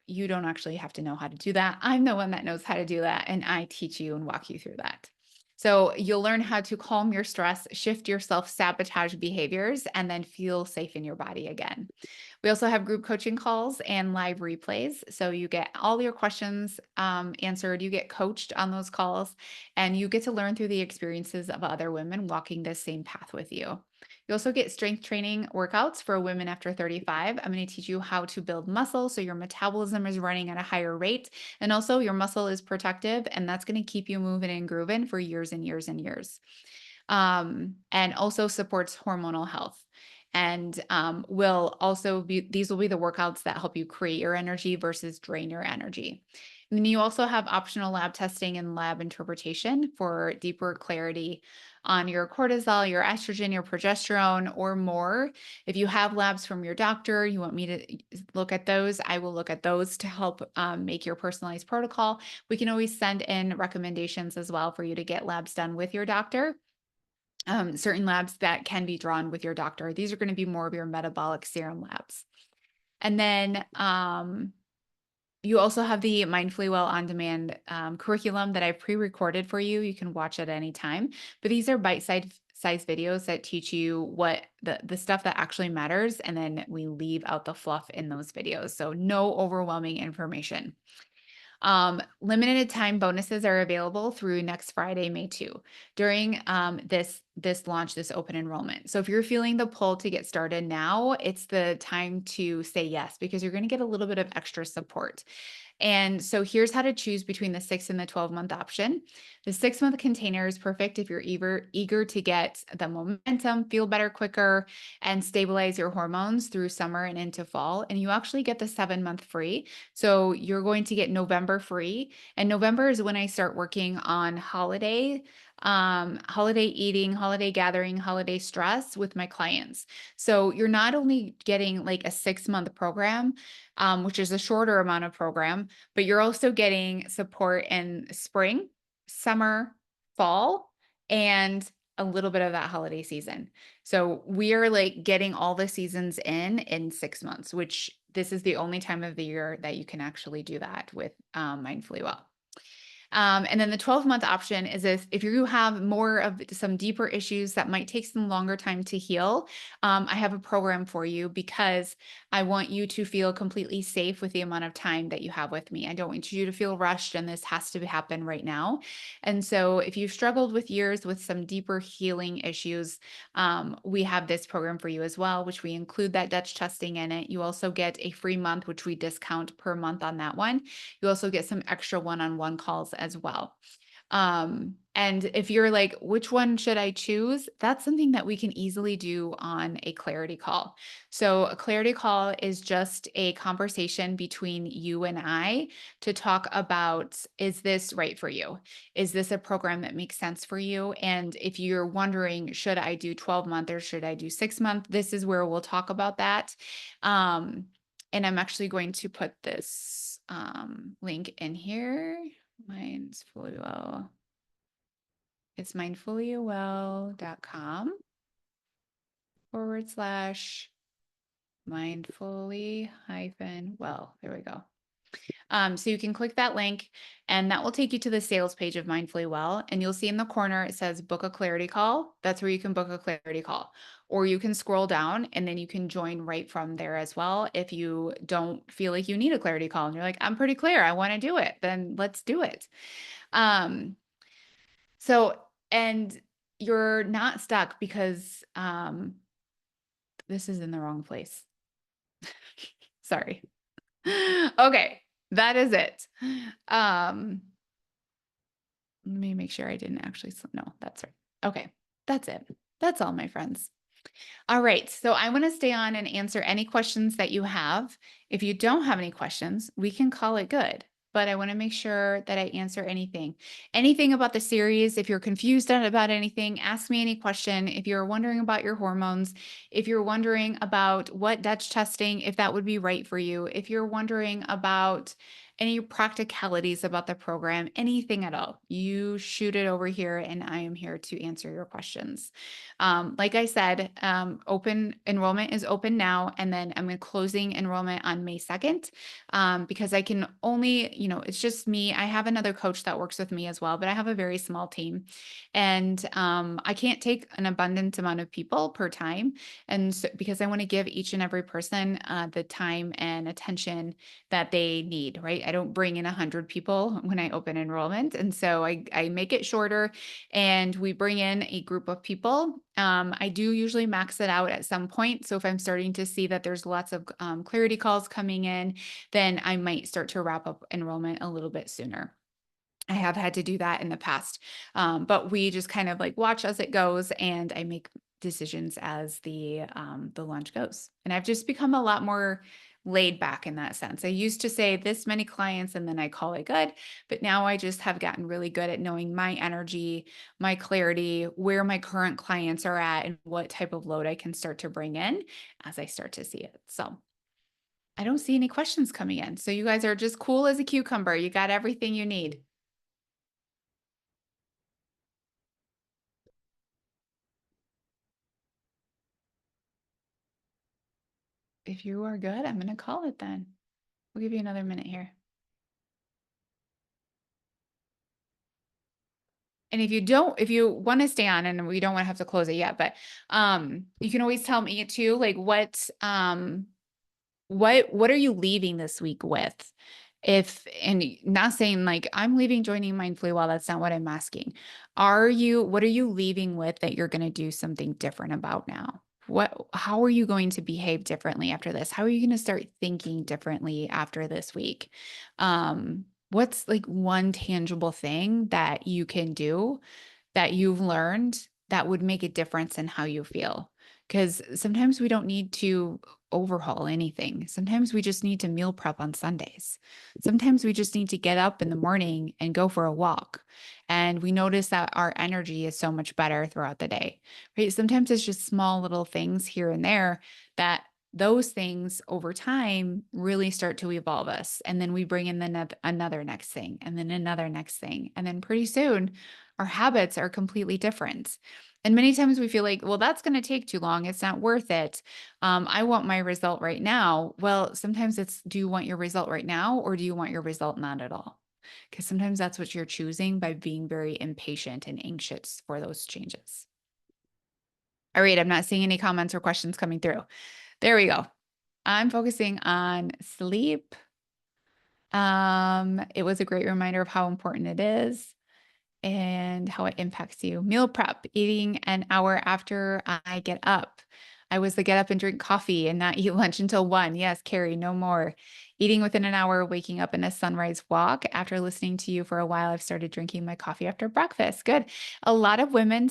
You don't actually have to know how to do that. I'm the one that knows how to do that, and I teach you and walk you through that. So you'll learn how to calm your stress, shift your self-sabotage behaviors, and then feel safe in your body again. We also have group coaching calls and live replays. So you get all your questions answered, you get coached on those calls, and you get to learn through the experiences of other women walking this same path with you. You also get strength training workouts for women after 35. I'm going to teach you how to build muscle so your metabolism is running at a higher rate. And also, your muscle is protective, and that's going to keep you moving and grooving for years and years and years. And also supports hormonal health. And will also be, these will be the workouts that help you create your energy versus drain your energy. And then you also have optional lab testing and lab interpretation for deeper clarity on your cortisol, your estrogen, your progesterone, or more. If you have labs from your doctor, you want me to look at those, I will look at those to help make your personalized protocol. We can always send in recommendations as well for you to get labs done with your doctor. Certain labs that can be drawn with your doctor. These are going to be more of your metabolic serum labs. And then you also have the Mindfully Well on demand curriculum that I've pre-recorded for you. You can watch at any time, but these are bite-sized videos that teach you what the stuff that actually matters. And then we leave out the fluff in those videos. So no overwhelming information. Limited time bonuses are available through next Friday, May 2, during this launch, this open enrollment. So if you're feeling the pull to get started now, it's the time to say yes, because you're going to get a little bit of extra support. And so here's how to choose between the 6 and the 12-month option. The 6-month container is perfect if you're eager to get the momentum, feel better quicker, and stabilize your hormones through summer and into fall. And you actually get the 7-month free. So you're going to get November free. And November is when I start working on holiday eating, holiday gathering, holiday stress with my clients. So you're not only getting like a 6-month program, which is a shorter amount of program, but you're also getting support in spring, summer, fall, and a little bit of that holiday season. So we are like getting all the seasons in 6 months, which this is the only time of the year that you can actually do that with Mindfully Well. And then the 12-month option is if you have more of some deeper issues that might take some longer time to heal, I have a program for you because I want you to feel completely safe with the amount of time that you have with me. I don't want you to feel rushed and this has to happen right now. And so if you've struggled with years with some deeper healing issues, we have this program for you as well, which we include that Dutch testing in it. You also get a free month, which we discount per month on that one. You also get some extra one-on-one calls as well. And if you're like, which one should I choose? That's something that we can easily do on a clarity call. So a clarity call is just a conversation between you and I to talk about, is this right for you? Is this a program that makes sense for you? And if you're wondering, should I do 12-month or should I do 6-month? This is where we'll talk about that. And I'm actually going to put this link in here. Mine's fully well. It's mindfullywell.com / mindfully hyphen well. There we go. So you can click that link and that will take you to the sales page of Mindfully Well. And you'll see in the corner, it says book a clarity call. That's where you can book a clarity call. Or you can scroll down and then you can join right from there as well. If you don't feel like you need a clarity call and you're like, I'm pretty clear, I want to do it, then let's do it. So, and you're not stuck because this is in the wrong place. Sorry. Okay, that is it. Let me make sure I didn't actually, no, that's right. Okay, that's it. That's all, my friends. All right, so I want to stay on and answer any questions that you have. If you don't have any questions, we can call it good. But I want to make sure that I answer anything about the series. If you're confused about anything, ask me any question. If you're wondering about your hormones, if you're wondering about what Dutch testing, if that would be right for you, if you're wondering about any practicalities about the program, anything at all, you shoot it over here and I am here to answer your questions. Like I said, open enrollment is open now, and then I'm closing enrollment on May 2nd because I can only, it's just me. I have another coach that works with me as well, but I have a very small team and I can't take an abundant amount of people per time. And so, because I want to give each and every person the time and attention that they need, right? I don't bring in 100 people when I open enrollment. And so I make it shorter and we bring in a group of people. I do usually max it out at some point. So if I'm starting to see that there's lots of clarity calls coming in, then I might start to wrap up enrollment a little bit sooner. I have had to do that in the past, but we just kind of like watch as it goes, and I make decisions as the launch goes. And I've just become a lot more laid back in that sense. I used to say this many clients and then I call it good, but now I just have gotten really good at knowing my energy, my clarity, where my current clients are at, and what type of load I can start to bring in as I start to see it. So I don't see any questions coming in. So you guys are just cool as a cucumber. You got everything you need. If you are good, I'm going to call it then. We'll give you another minute here. And if you want to stay on and we don't want to have to close it yet, but you can always tell me too, like what are you leaving this week with? And not saying like I'm leaving joining Mindfully Well, that's not what I'm asking. What are you leaving with that you're going to do something different about now? How are you going to behave differently after this? How are you going to start thinking differently after this week? What's like one tangible thing that you can do that you've learned that would make a difference in how you feel? Because sometimes we don't need to overhaul anything. Sometimes we just need to meal prep on Sundays. Sometimes we just need to get up in the morning and go for a walk. And we notice that our energy is so much better throughout the day, right? Sometimes it's just small little things here and there that those things over time really start to evolve us. And then we bring in another next thing and then another next thing. And then pretty soon Our habits are completely different. And many times we feel like, well, that's going to take too long. It's not worth it. I want my result right now. Well, sometimes it's, do you want your result right now or do you want your result not at all? Because sometimes that's what you're choosing by being very impatient and anxious for those changes. All right, I'm not seeing any comments or questions coming through. There we go. I'm focusing on sleep. It was a great reminder of how important it is and how it impacts you. Meal prep, eating an hour after I get up. I was the get up and drink coffee and not eat lunch until 1. Yes, Carrie, no more. Eating within an hour, waking up in a sunrise walk. After listening to you for a while, I've started drinking my coffee after breakfast. Good. A lot of women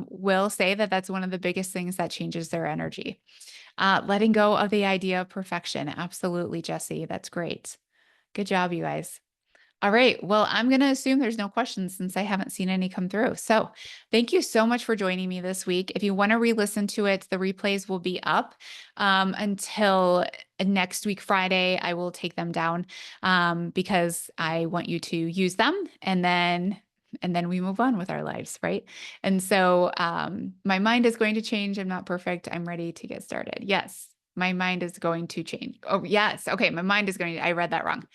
will say that that's one of the biggest things that changes their energy. Letting go of the idea of perfection. Absolutely, Jesse. That's great. Good job, you guys. All right. Well, I'm going to assume there's no questions since I haven't seen any come through. So thank you so much for joining me this week. If you want to re-listen to it, the replays will be up until next week, Friday. I will take them down because I want you to use them and then we move on with our lives, right? And so my mind is going to change. I'm not perfect. I'm ready to get started. Yes, my mind is going to change. Oh, yes. Okay. My mind is going to, I read that wrong.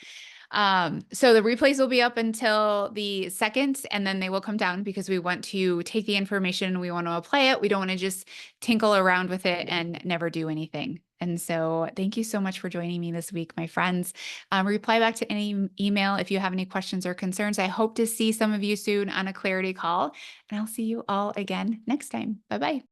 So the replays will be up until the 2nd, and then they will come down because we want to take the information, we want to apply it. We don't want to just tinkle around with it and never do anything. And so thank you so much for joining me this week, my friends. Reply back to any email if you have any questions or concerns. I hope to see some of you soon on a clarity call, and I'll see you all again next time. Bye-bye.